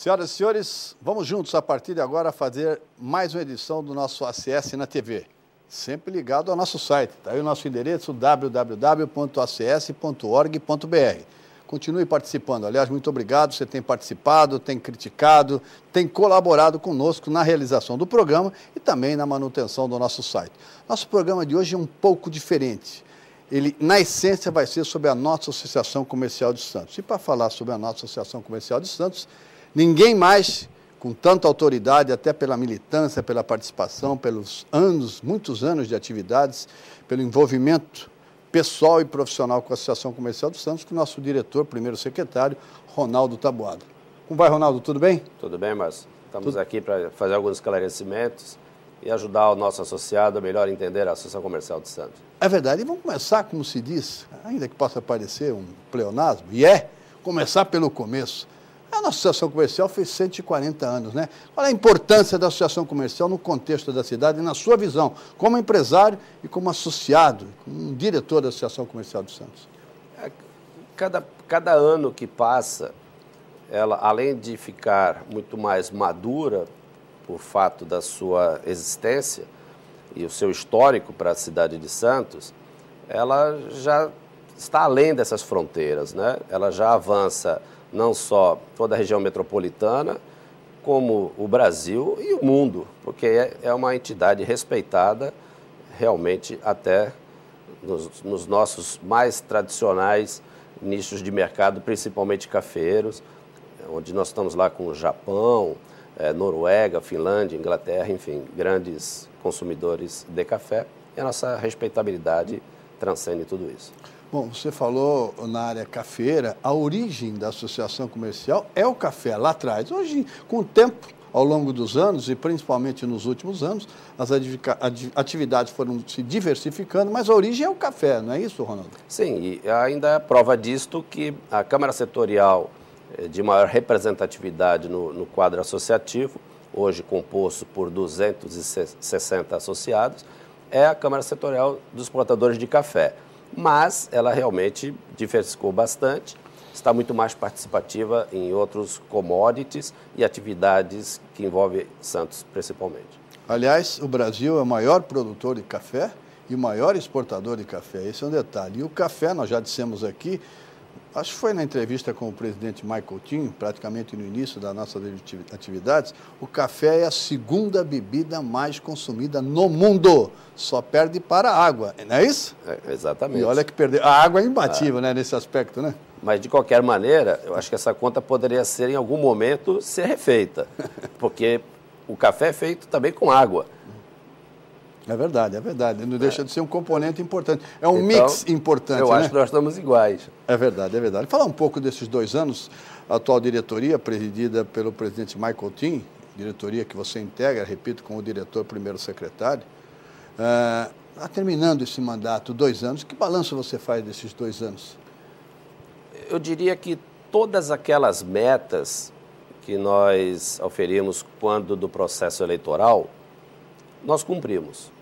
Senhoras e senhores, vamos juntos a partir de agora fazer mais uma edição do nosso ACS na TV. Sempre ligado ao nosso site. Está aí o nosso endereço www.acs.org.br. Continue participando. Aliás, muito obrigado. Você tem participado, tem criticado, tem colaborado conosco na realização do programa e também na manutenção do nosso site. Nosso programa de hoje é um pouco diferente. Ele, na essência, vai ser sobre a nossa Associação Comercial de Santos. E para falar sobre a nossa Associação Comercial de Santos, ninguém mais, com tanta autoridade, até pela militância, pela participação, pelos anos, muitos anos de atividades, pelo envolvimento pessoal e profissional com a Associação Comercial de Santos, que o nosso diretor, primeiro secretário, Ronaldo Taboada. Como vai, Ronaldo? Tudo bem? Tudo bem, Márcio. Estamos aqui para fazer alguns esclarecimentos e ajudar o nosso associado a melhor entender a Associação Comercial de Santos. É verdade. E vamos começar, como se diz, ainda que possa parecer um pleonasmo, começar pelo começo. A nossa associação comercial fez 140 anos, né? Qual é a importância da associação comercial no contexto da cidade e na sua visão, como empresário e como associado, como um diretor da Associação Comercial de Santos? Cada ano que passa, ela, além de ficar muito mais madura por fato da sua existência e o seu histórico para a cidade de Santos, ela já está além dessas fronteiras, né? Ela já avança não só toda a região metropolitana, como o Brasil e o mundo, porque é uma entidade respeitada realmente até nos nossos mais tradicionais nichos de mercado, principalmente cafeeiros, onde nós estamos lá com o Japão, Noruega, Finlândia, Inglaterra, enfim, grandes consumidores de café, e a nossa respeitabilidade transcende tudo isso. Bom, você falou na área cafeira, a origem da associação comercial é o café lá atrás. Hoje, com o tempo, ao longo dos anos, e principalmente nos últimos anos, as atividades foram se diversificando, mas a origem é o café, não é isso, Ronaldo? Sim, e ainda é prova disto que a Câmara Setorial de maior representatividade no quadro associativo, hoje composto por 260 associados, é a Câmara Setorial dos Exportadores de Café. Mas ela realmente diversificou bastante, está muito mais participativa em outros commodities e atividades que envolvem Santos principalmente. Aliás, o Brasil é o maior produtor de café e o maior exportador de café, esse é um detalhe. E o café, nós já dissemos aqui, acho que foi na entrevista com o presidente Michael Coutinho, praticamente no início das nossas atividades, o café é a segunda bebida mais consumida no mundo. Só perde para a água, não é isso? Exatamente. E olha que perder. A água é imbatível, né, nesse aspecto, né? Mas, de qualquer maneira, eu acho que essa conta poderia ser, em algum momento, ser refeita. Porque o café é feito também com água. É verdade, é verdade. Não deixa de ser um componente importante. É um mix importante, eu acho que nós estamos iguais. É verdade, é verdade. Falar um pouco desses 2 anos, a atual diretoria, presidida pelo presidente Michael Coutinho, diretoria que você integra, repito, com o diretor, primeiro secretário, terminando esse mandato, 2 anos, que balanço você faz desses 2 anos? Eu diria que todas aquelas metas que nós oferimos quando do processo eleitoral, nós cumprimos.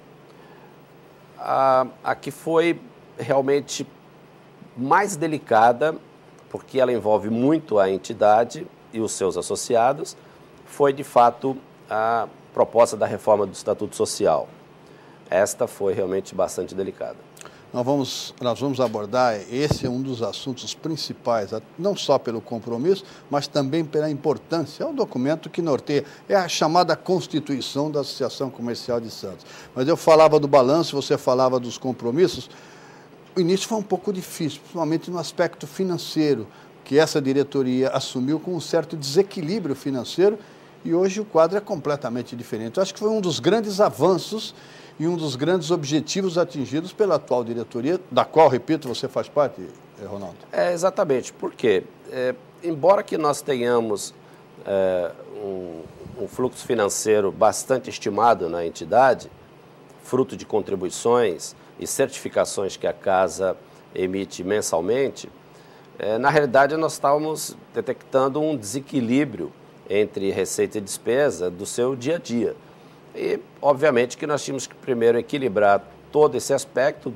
A que foi realmente mais delicada, porque ela envolve muito a entidade e os seus associados, foi, de fato, a proposta da reforma do Estatuto Social. Esta foi realmente bastante delicada. Nós vamos abordar, esse é um dos assuntos principais, não só pelo compromisso, mas também pela importância. É um documento que norteia, é a chamada Constituição da Associação Comercial de Santos. Mas eu falava do balanço, você falava dos compromissos. O início foi um pouco difícil, principalmente no aspecto financeiro, que essa diretoria assumiu com um certo desequilíbrio financeiro, e hoje o quadro é completamente diferente. Eu acho que foi um dos grandes avanços e um dos grandes objetivos atingidos pela atual diretoria, da qual, repito, você faz parte, Ronaldo. Exatamente, porque, embora que nós tenhamos um fluxo financeiro bastante estimado na entidade, fruto de contribuições e certificações que a Casa emite mensalmente, na realidade nós estávamos detectando um desequilíbrio entre receita e despesa do seu dia a dia. E, obviamente, que nós tínhamos que primeiro equilibrar todo esse aspecto,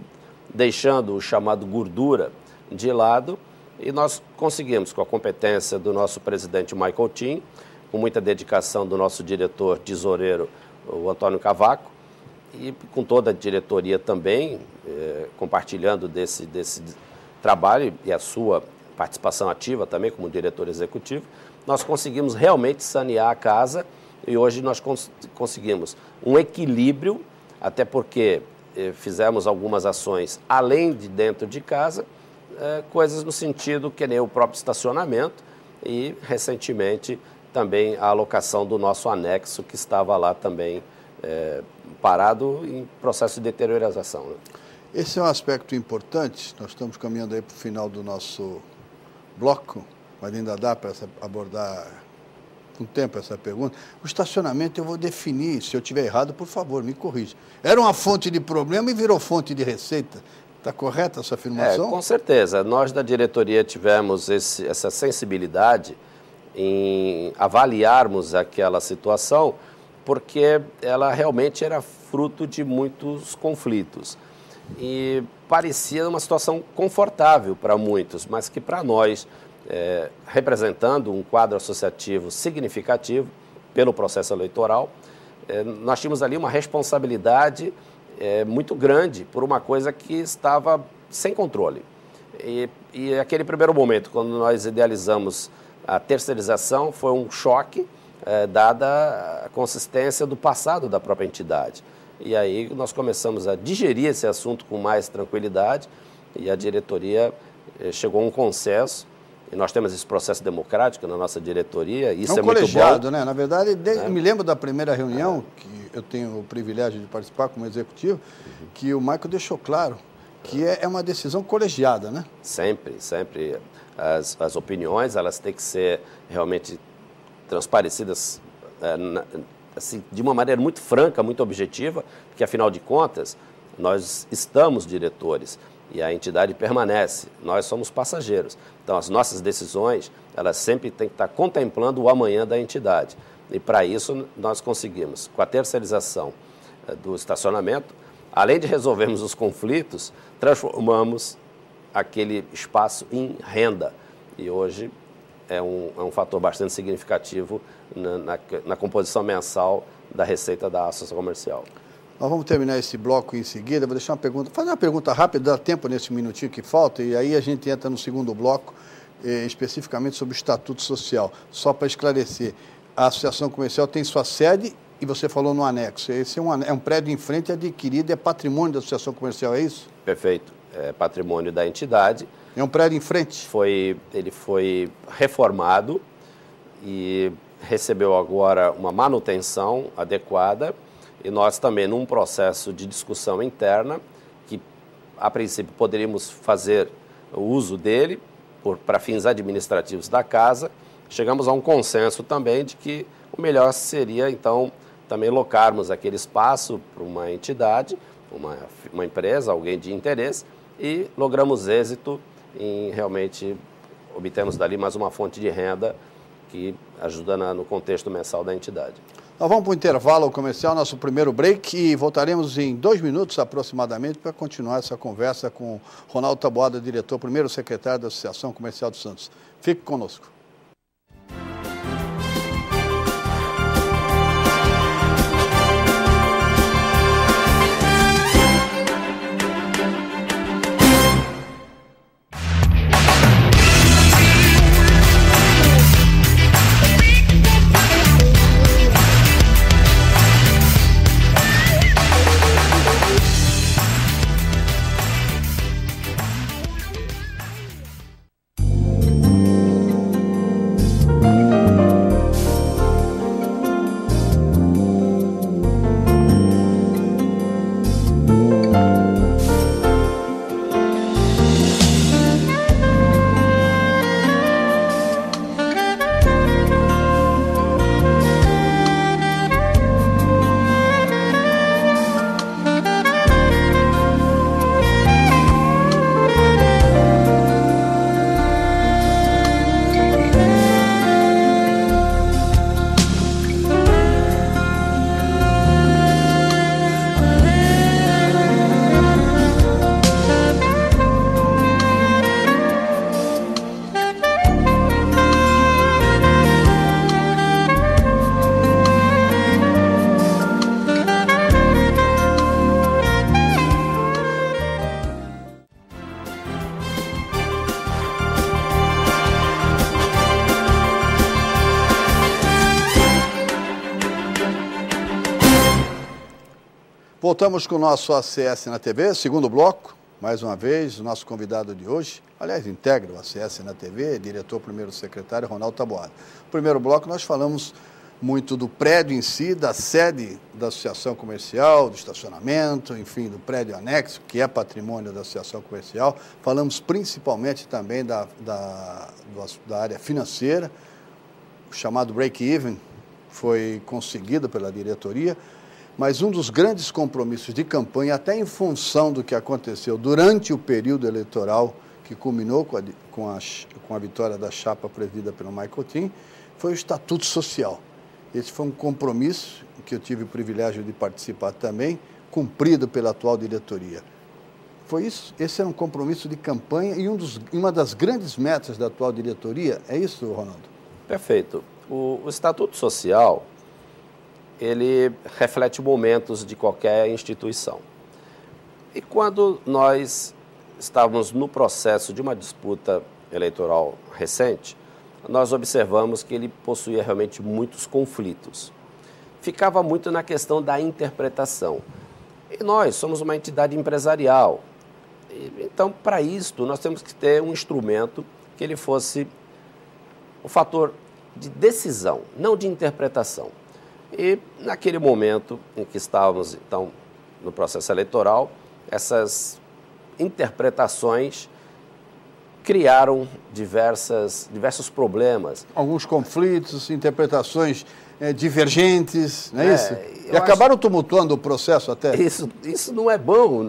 deixando o chamado gordura de lado, e nós conseguimos, com a competência do nosso presidente Michael Coutinho, com muita dedicação do nosso diretor tesoureiro, o Antônio Cavaco, e com toda a diretoria também, compartilhando desse trabalho e a sua participação ativa também como diretor executivo, nós conseguimos realmente sanear a casa e hoje nós conseguimos um equilíbrio, até porque fizemos algumas ações além de dentro de casa, coisas no sentido que nem o próprio estacionamento e, recentemente, também a alocação do nosso anexo, que estava lá também parado em processo de deterioração. Né? Esse é um aspecto importante. Nós estamos caminhando aí para o final do nosso bloco, mas ainda dá para abordar com tempo essa pergunta. O estacionamento eu vou definir, se eu estiver errado, por favor, me corrija. Era uma fonte de problema e virou fonte de receita. Está correta essa afirmação? Com certeza. Nós da diretoria tivemos essa sensibilidade em avaliarmos aquela situação, porque ela realmente era fruto de muitos conflitos. E parecia uma situação confortável para muitos, mas que para nós, representando um quadro associativo significativo pelo processo eleitoral, nós tínhamos ali uma responsabilidade muito grande por uma coisa que estava sem controle. E aquele primeiro momento, quando nós idealizamos a terceirização, foi um choque, dada a consistência do passado da própria entidade. E aí nós começamos a digerir esse assunto com mais tranquilidade e a diretoria chegou a um consenso. E nós temos esse processo democrático na nossa diretoria, isso é muito bom. Colegiado, né? Na verdade, eu me lembro da primeira reunião, que eu tenho o privilégio de participar como executivo, que o Michael deixou claro que é uma decisão colegiada, né? Sempre, sempre. As opiniões, elas têm que ser realmente transparecidas assim, de uma maneira muito franca, muito objetiva, porque, afinal de contas, nós estamos diretores e a entidade permanece, nós somos passageiros. Então, as nossas decisões, elas sempre têm que estar contemplando o amanhã da entidade. E, para isso, nós conseguimos, com a terceirização do estacionamento, além de resolvermos os conflitos, transformamos aquele espaço em renda. E hoje é um fator bastante significativo na composição mensal da receita da Associação Comercial. Nós vamos terminar esse bloco em seguida. Vou deixar fazer uma pergunta rápida, dá tempo nesse minutinho que falta, e aí a gente entra no segundo bloco, especificamente sobre o Estatuto Social. Só para esclarecer, a Associação Comercial tem sua sede, e você falou no anexo. Esse é um prédio em frente adquirido, é patrimônio da Associação Comercial, é isso? Perfeito. É patrimônio da entidade. É um prédio em frente? Ele foi reformado e recebeu agora uma manutenção adequada. E nós também, num processo de discussão interna, que a princípio poderíamos fazer o uso dele para fins administrativos da casa, chegamos a um consenso também de que o melhor seria, então, também locarmos aquele espaço para uma entidade, uma empresa, alguém de interesse, e logramos êxito em realmente obtermos dali mais uma fonte de renda que ajuda no contexto mensal da entidade. Nós vamos para o intervalo comercial, nosso primeiro break, e voltaremos em 2 minutos aproximadamente para continuar essa conversa com Ronaldo Taboada, diretor, primeiro secretário da Associação Comercial de Santos. Fique conosco. Voltamos com o nosso ACS na TV, segundo bloco. Mais uma vez, o nosso convidado de hoje, aliás, integra o ACS na TV, diretor primeiro secretário, Ronaldo Taboada. No primeiro bloco, nós falamos muito do prédio em si, da sede da Associação Comercial, do estacionamento, enfim, do prédio anexo, que é patrimônio da Associação Comercial. Falamos principalmente também da área financeira, o chamado break-even foi conseguido pela diretoria, mas um dos grandes compromissos de campanha, até em função do que aconteceu durante o período eleitoral, que culminou com a vitória da chapa presidida pelo Michael Tim, foi o Estatuto Social. Esse foi um compromisso que eu tive o privilégio de participar também, cumprido pela atual diretoria. Foi isso? Esse era um compromisso de campanha e uma das grandes metas da atual diretoria. É isso, Ronaldo? Perfeito. O Estatuto Social, ele reflete momentos de qualquer instituição. E quando nós estávamos no processo de uma disputa eleitoral recente, nós observamos que ele possuía realmente muitos conflitos. Ficava muito na questão da interpretação. E nós somos uma entidade empresarial. Então, para isto, nós temos que ter um instrumento que ele fosse o fator de decisão, não de interpretação. E, naquele momento em que estávamos, então, no processo eleitoral, essas interpretações criaram diversos problemas. Alguns conflitos, interpretações divergentes, não é isso? E acabaram tumultuando o processo até. Isso não é bom.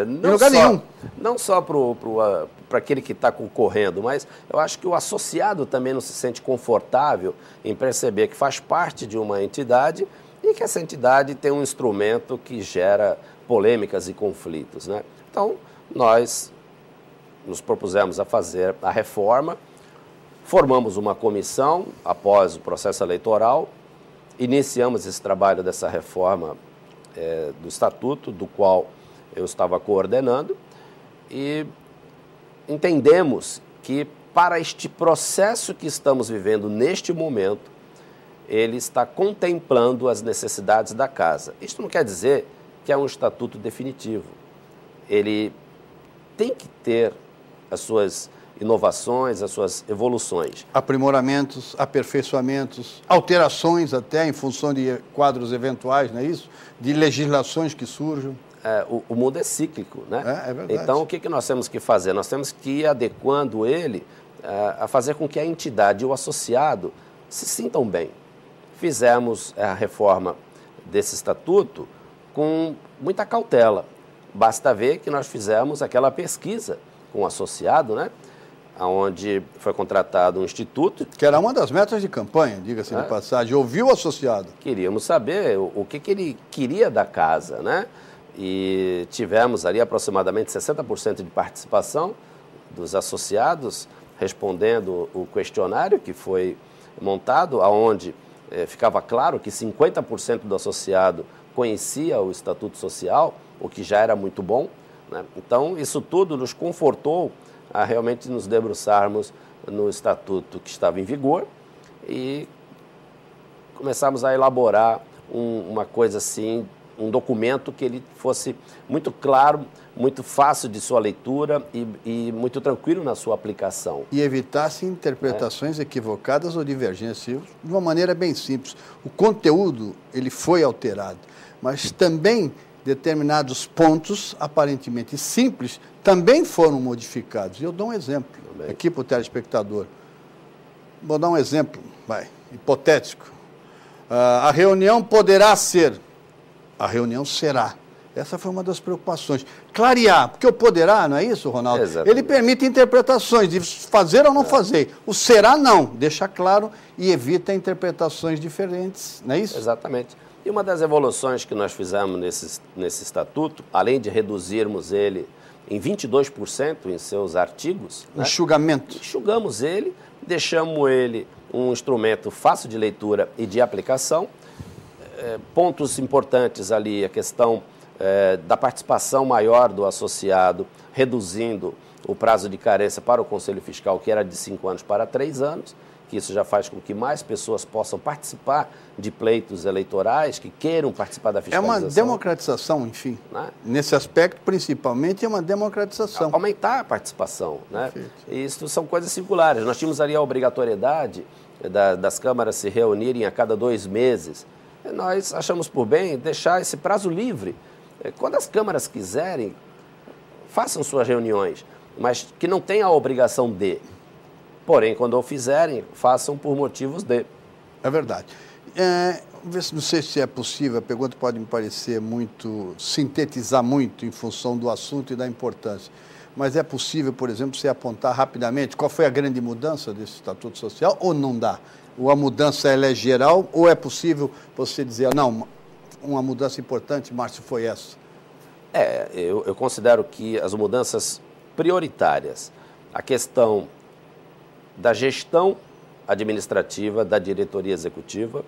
Em lugar nenhum. Não só para aquele que está concorrendo, mas eu acho que o associado também não se sente confortável em perceber que faz parte de uma entidade e que essa entidade tem um instrumento que gera polêmicas e conflitos, né? Então, nós nos propusemos a fazer a reforma, formamos uma comissão após o processo eleitoral, iniciamos esse trabalho dessa reforma do Estatuto, do qual eu estava coordenando, e entendemos que para este processo que estamos vivendo neste momento, ele está contemplando as necessidades da casa. Isto não quer dizer que é um estatuto definitivo. Ele tem que ter as suas inovações, as suas evoluções. Aprimoramentos, aperfeiçoamentos, alterações até em função de quadros eventuais, não é isso? De legislações que surjam. O mundo é cíclico, né? É verdade. Então, o que nós temos que fazer? Nós temos que ir adequando ele a fazer com que a entidade e o associado se sintam bem. Fizemos a reforma desse estatuto com muita cautela. Basta ver que nós fizemos aquela pesquisa com o associado, né? Onde foi contratado um instituto. Que era uma das metas de campanha, diga-se de passagem, ouvir o associado. Queríamos saber o que ele queria da casa, né? E tivemos ali aproximadamente 60% de participação dos associados respondendo o questionário que foi montado, onde ficava claro que 50% do associado conhecia o Estatuto Social, o que já era muito bom, né? Então, isso tudo nos confortou a realmente nos debruçarmos no Estatuto que estava em vigor e começamos a elaborar uma coisa assim, um documento que ele fosse muito claro, muito fácil de sua leitura e muito tranquilo na sua aplicação. E evitasse interpretações equivocadas ou divergências, de uma maneira bem simples. O conteúdo, ele foi alterado, mas também determinados pontos, aparentemente simples, também foram modificados. Eu dou um exemplo aqui para o telespectador. Vou dar um exemplo, hipotético. A reunião poderá ser, a reunião será. Essa foi uma das preocupações. Clarear, porque o poderá, não é isso, Ronaldo? Exatamente. Ele permite interpretações de fazer ou não fazer. O será, não. Deixa claro e evita interpretações diferentes, não é isso? Exatamente. E uma das evoluções que nós fizemos nesse estatuto, além de reduzirmos ele em 22% em seus artigos, enxugamento. Né? Enxugamos ele, deixamos ele um instrumento fácil de leitura e de aplicação. Pontos importantes ali, a questão da participação maior do associado, reduzindo o prazo de carência para o Conselho Fiscal, que era de 5 anos para 3 anos, que isso já faz com que mais pessoas possam participar de pleitos eleitorais, que queiram participar da fiscalização. É uma democratização, enfim. Né? Nesse aspecto, principalmente, é uma democratização. Aumentar a participação. Né? E isso são coisas singulares. Nós tínhamos ali a obrigatoriedade das câmaras se reunirem a cada 2 meses. E nós achamos por bem deixar esse prazo livre. Quando as câmaras quiserem, façam suas reuniões, mas que não tenham a obrigação de. Porém, quando o fizerem, façam por motivos de. É verdade. Não sei se é possível, a pergunta pode me parecer muito, sintetizar muito em função do assunto e da importância, mas é possível, por exemplo, você apontar rapidamente qual foi a grande mudança desse Estatuto Social ou não dá? Ou a mudança ela é geral ou é possível você dizer, não, uma mudança importante, Márcio, foi essa? Eu considero que as mudanças prioritárias, a questão da gestão administrativa, da diretoria executiva,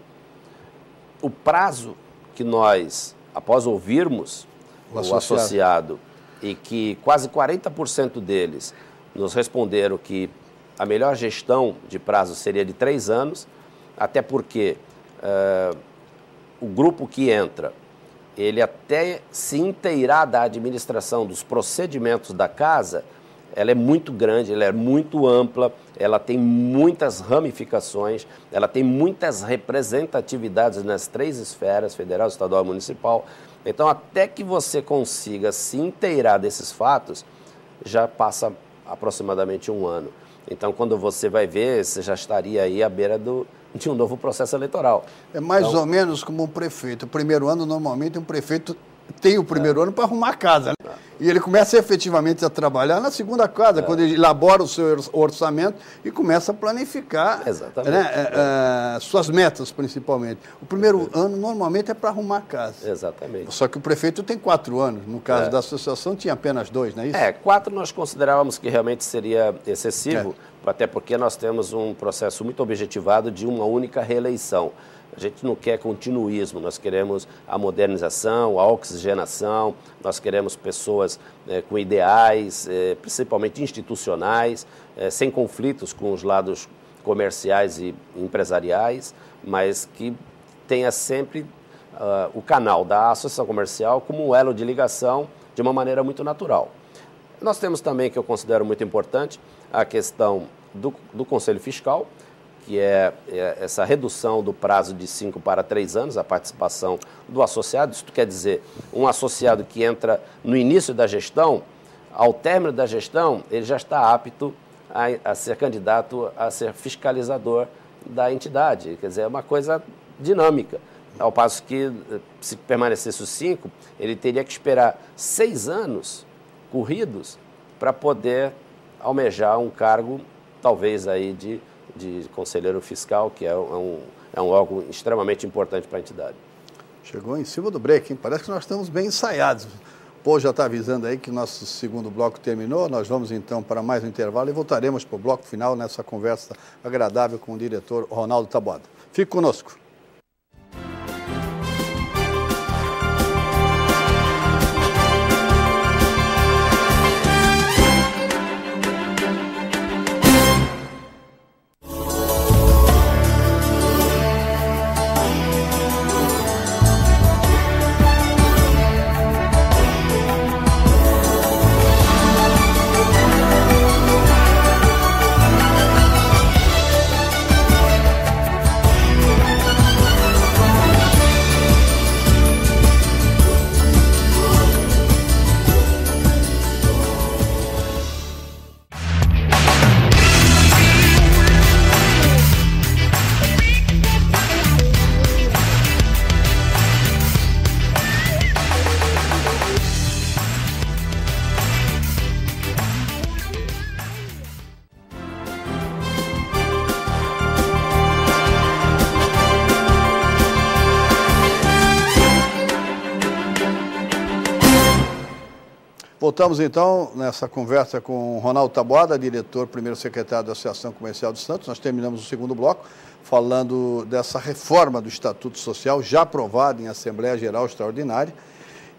o prazo que nós, após ouvirmos o associado, e que quase 40% deles nos responderam que a melhor gestão de prazo seria de 3 anos, até porque o grupo que entra, ele até se inteirar da administração dos procedimentos da casa, ela é muito grande, ela é muito ampla, ela tem muitas ramificações, ela tem muitas representatividades nas 3 esferas, federal, estadual e municipal. Então, até que você consiga se inteirar desses fatos, já passa aproximadamente 1 ano. Então, quando você vai ver, você já estaria aí à beira de um novo processo eleitoral. É mais ou menos como um prefeito. O primeiro ano, normalmente, um prefeito tem o primeiro ano para arrumar a casa, né? E ele começa efetivamente a trabalhar na segunda casa, quando ele elabora o seu orçamento e começa a planificar, né, suas metas, principalmente. O primeiro ano, normalmente, é para arrumar a casa. Exatamente. Só que o prefeito tem 4 anos. No caso da associação, tinha apenas 2, não é isso? 4 nós considerávamos que realmente seria excessivo, até porque nós temos um processo muito objetivado de uma única reeleição. A gente não quer continuismo, nós queremos a modernização, a oxigenação, nós queremos pessoas com ideais, principalmente institucionais, sem conflitos com os lados comerciais e empresariais, mas que tenha sempre o canal da associação comercial como um elo de ligação de uma maneira muito natural. Nós temos também, que eu considero muito importante, a questão do Conselho Fiscal, que é essa redução do prazo de 5 para 3 anos, a participação do associado. Isso quer dizer, um associado que entra no início da gestão, ao término da gestão, ele já está apto a ser candidato a ser fiscalizador da entidade. Quer dizer, é uma coisa dinâmica. Ao passo que, se permanecesse os 5, ele teria que esperar 6 anos corridos para poder almejar um cargo, talvez aí de conselheiro fiscal, que é um órgão extremamente importante para a entidade. Chegou em cima do break, hein? Parece que nós estamos bem ensaiados. O Pô já está avisando aí que o nosso segundo bloco terminou. Nós vamos então para mais um intervalo e voltaremos para o bloco final nessa conversa agradável com o diretor Ronaldo Taboada. Fique conosco. Voltamos então nessa conversa com o Ronaldo Taboada, diretor, primeiro secretário da Associação Comercial de Santos. Nós terminamos o segundo bloco falando dessa reforma do Estatuto Social, já aprovada em Assembleia Geral Extraordinária.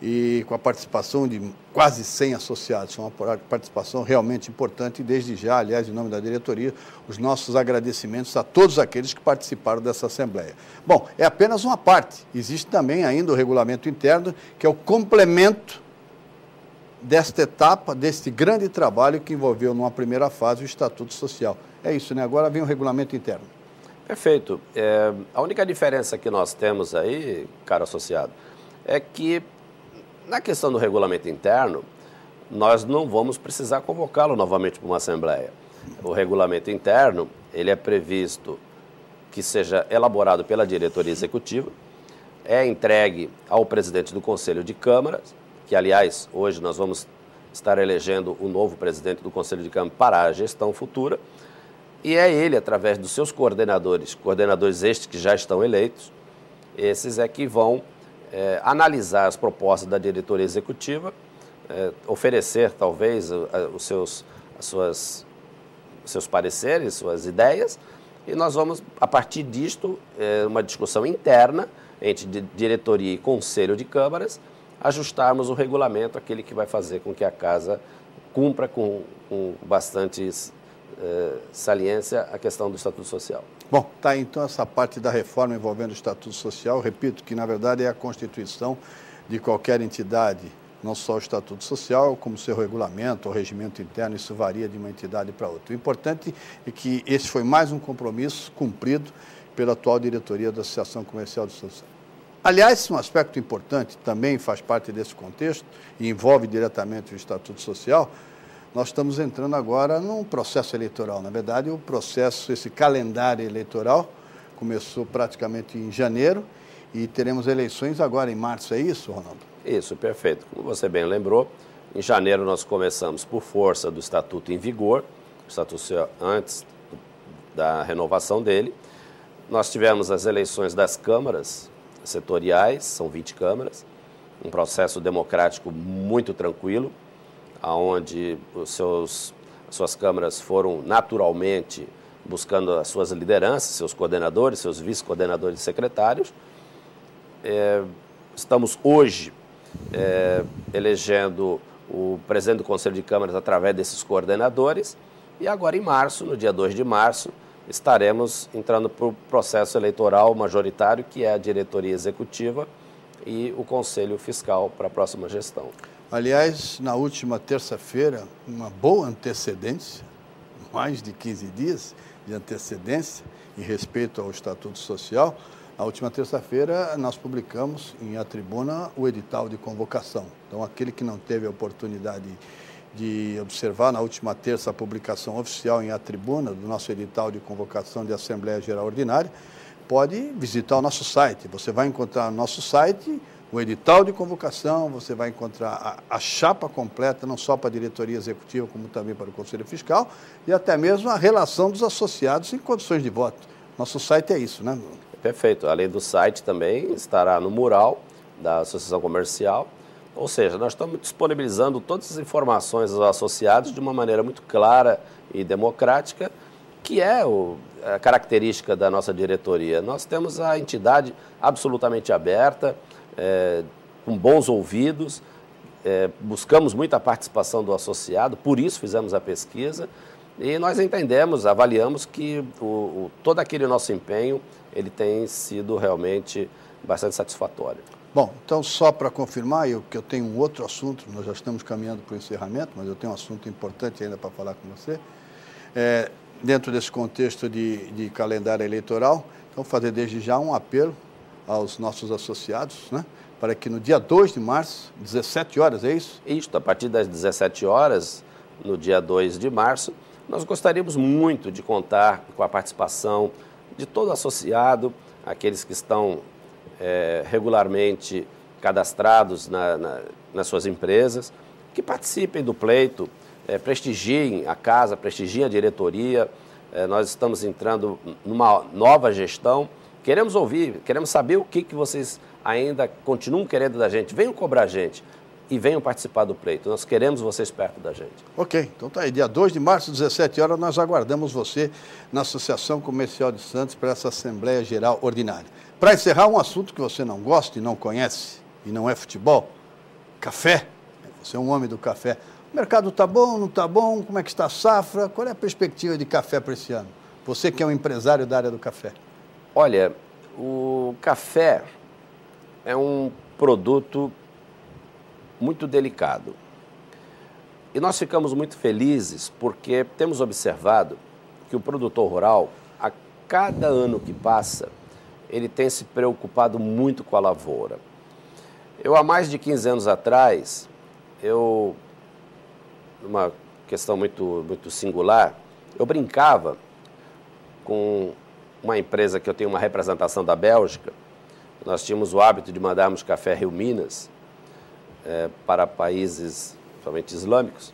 e com a participação de quase 100 associados. Foi uma participação realmente importante e desde já, aliás, em nome da diretoria, os nossos agradecimentos a todos aqueles que participaram dessa Assembleia. Bom, é apenas uma parte. Existe também ainda o regulamento interno, que é o complemento desta etapa, deste grande trabalho que envolveu numa primeira fase o Estatuto Social. É isso, né? Agora vem o regulamento interno. Perfeito. A única diferença que nós temos aí, caro associado, é que na questão do regulamento interno, nós não vamos precisar convocá-lo novamente para uma Assembleia. O regulamento interno, ele é previsto que seja elaborado pela diretoria executiva, é entregue ao presidente do Conselho de Câmaras, que, aliás, hoje nós vamos estar elegendo o novo presidente do Conselho de Câmara para a gestão futura, e é ele, através dos seus coordenadores estes que já estão eleitos, esses é que vão analisar as propostas da diretoria executiva, oferecer, talvez, os seus pareceres, suas ideias, e nós vamos, a partir disto, uma discussão interna entre diretoria e conselho de câmaras, ajustarmos o regulamento, aquele que vai fazer com que a Casa cumpra com bastante saliência a questão do Estatuto Social. Bom, tá aí então essa parte da reforma envolvendo o Estatuto Social. Repito que, na verdade, é a constituição de qualquer entidade, não só o Estatuto Social, como seu regulamento ou regimento interno, isso varia de uma entidade para outra. O importante é que esse foi mais um compromisso cumprido pela atual diretoria da Associação Comercial do Estado. Aliás, um aspecto importante também faz parte desse contexto e envolve diretamente o Estatuto Social. Nós estamos entrando agora num processo eleitoral. Na verdade, o processo, esse calendário eleitoral, começou praticamente em janeiro e teremos eleições agora em março. É isso, Ronaldo? Isso, perfeito. Como você bem lembrou, em janeiro nós começamos por força do Estatuto em vigor, o Estatuto antes da renovação dele. Nós tivemos as eleições das câmaras setoriais, são 20 câmaras, um processo democrático muito tranquilo, onde suas câmaras foram naturalmente buscando as suas lideranças, seus coordenadores, seus vice-coordenadores e secretários. Estamos hoje elegendo o presidente do Conselho de Câmaras através desses coordenadores e agora em março, no dia 2 de março, estaremos entrando para o processo eleitoral majoritário, que é a diretoria executiva e o Conselho Fiscal para a próxima gestão. Aliás, na última terça-feira, uma boa antecedência, mais de 15 dias de antecedência em respeito ao Estatuto Social. Na última terça-feira, nós publicamos em A Tribuna o edital de convocação. Então, aquele que não teve a oportunidade de observar na última terça a publicação oficial em A Tribuna do nosso edital de convocação de Assembleia Geral Ordinária, pode visitar o nosso site. Você vai encontrar no nosso site o edital de convocação, você vai encontrar a chapa completa, não só para a diretoria executiva, como também para o Conselho Fiscal, e até mesmo a relação dos associados em condições de voto. Nosso site é isso, né? Perfeito. Além do site também estará no mural da Associação Comercial, ou seja, nós estamos disponibilizando todas as informações aos associados de uma maneira muito clara e democrática, que é a característica da nossa diretoria. Nós temos a entidade absolutamente aberta, com bons ouvidos, buscamos muita participação do associado, por isso fizemos a pesquisa e nós entendemos, avaliamos que todo aquele nosso empenho ele tem sido realmente bastante satisfatório. Bom, então só para confirmar, que eu tenho um outro assunto, nós já estamos caminhando para o encerramento, mas eu tenho um assunto importante ainda para falar com você, dentro desse contexto de calendário eleitoral, então fazer desde já um apelo aos nossos associados, né, para que no dia 2 de março, 17 horas, é isso? Isso, a partir das 17 horas, no dia 2 de março, nós gostaríamos muito de contar com a participação de todo associado, aqueles que estão regularmente cadastrados nas suas empresas, que participem do pleito, prestigiem a casa, prestigiem a diretoria. Nós estamos entrando numa nova gestão. Queremos ouvir, queremos saber o que vocês ainda continuam querendo da gente. Venham cobrar a gente e venham participar do pleito. Nós queremos vocês perto da gente. Ok, então tá aí. Dia 2 de março, 17 horas, nós aguardamos você na Associação Comercial de Santos para essa Assembleia Geral Ordinária. Para encerrar, um assunto que você não gosta e não conhece, e não é futebol, café, você é um homem do café. O mercado está bom, não está bom? Como é que está a safra? Qual é a perspectiva de café para esse ano? Você que é um empresário da área do café. Olha, o café é um produto muito delicado. E nós ficamos muito felizes porque temos observado que o produtor rural, a cada ano que passa, ele tem se preocupado muito com a lavoura. Eu, há mais de 15 anos atrás, uma questão muito singular, eu brincava com uma empresa que eu tenho uma representação da Bélgica. Nós tínhamos o hábito de mandarmos café Rio Minas para países, principalmente islâmicos,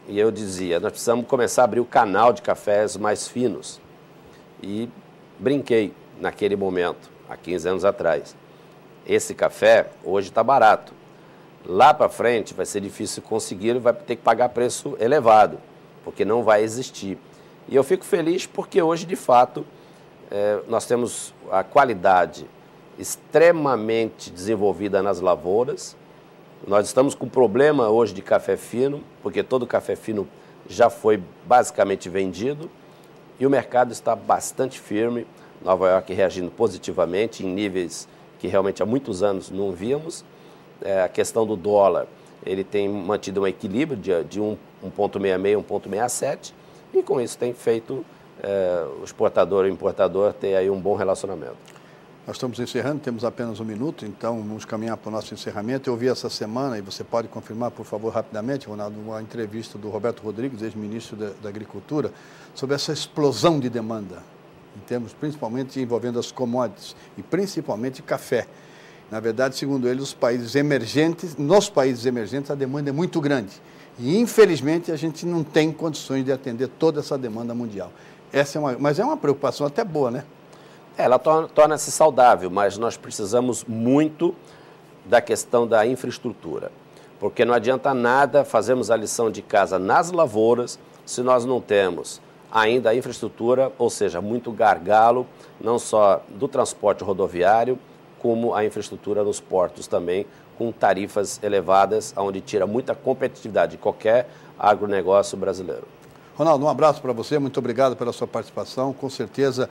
e eu dizia, nós precisamos começar a abrir o canal de cafés mais finos. E brinquei naquele momento, há 15 anos atrás. Esse café hoje está barato. Lá para frente vai ser difícil conseguir, vai ter que pagar preço elevado, porque não vai existir. E eu fico feliz porque hoje, de fato, nós temos a qualidade extremamente desenvolvida nas lavouras. Nós estamos com problema hoje de café fino, porque todo café fino já foi basicamente vendido e o mercado está bastante firme. Nova York reagindo positivamente em níveis que realmente há muitos anos não víamos. A questão do dólar, ele tem mantido um equilíbrio de 1,66, 1,67 e com isso tem feito o exportador e o importador ter aí um bom relacionamento. Nós estamos encerrando, temos apenas um minuto, então vamos caminhar para o nosso encerramento. Eu vi essa semana, e você pode confirmar, por favor, rapidamente, Ronaldo, uma entrevista do Roberto Rodrigues, ex-ministro da Agricultura, sobre essa explosão de demanda, em termos principalmente envolvendo as commodities, e principalmente café. Na verdade, segundo ele, nos países emergentes a demanda é muito grande. E, infelizmente, a gente não tem condições de atender toda essa demanda mundial. Mas é uma preocupação até boa, né? Ela torna-se saudável, mas nós precisamos muito da questão da infraestrutura, porque não adianta nada fazermos a lição de casa nas lavouras se nós não temos ainda a infraestrutura, ou seja, muito gargalo, não só do transporte rodoviário, como a infraestrutura nos portos também, com tarifas elevadas, onde tira muita competitividade de qualquer agronegócio brasileiro. Ronaldo, um abraço para você, muito obrigado pela sua participação. Com certeza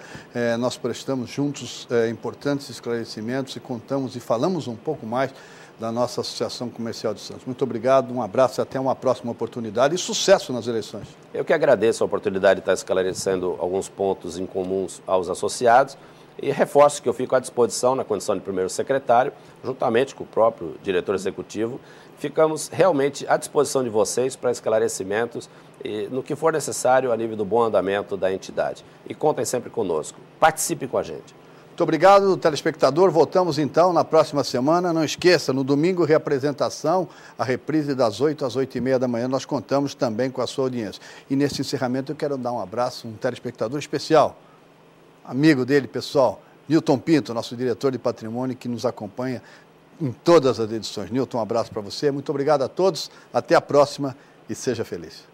nós prestamos juntos importantes esclarecimentos e contamos e falamos um pouco mais da nossa Associação Comercial de Santos. Muito obrigado, um abraço e até uma próxima oportunidade e sucesso nas eleições. Eu que agradeço a oportunidade de estar esclarecendo alguns pontos em comuns aos associados e reforço que eu fico à disposição na condição de primeiro secretário, juntamente com o próprio diretor executivo. Ficamos realmente à disposição de vocês para esclarecimentos e no que for necessário a nível do bom andamento da entidade. E contem sempre conosco. Participe com a gente. Muito obrigado, telespectador. Voltamos então na próxima semana. Não esqueça, no domingo, reapresentação, a reprise das 8 às 8h30 da manhã. Nós contamos também com a sua audiência. E nesse encerramento eu quero dar um abraço, um telespectador especial, amigo dele, pessoal, Nilton Pinto, nosso diretor de patrimônio, que nos acompanha em todas as edições. Nilton, um abraço para você. Muito obrigado a todos. Até a próxima e seja feliz.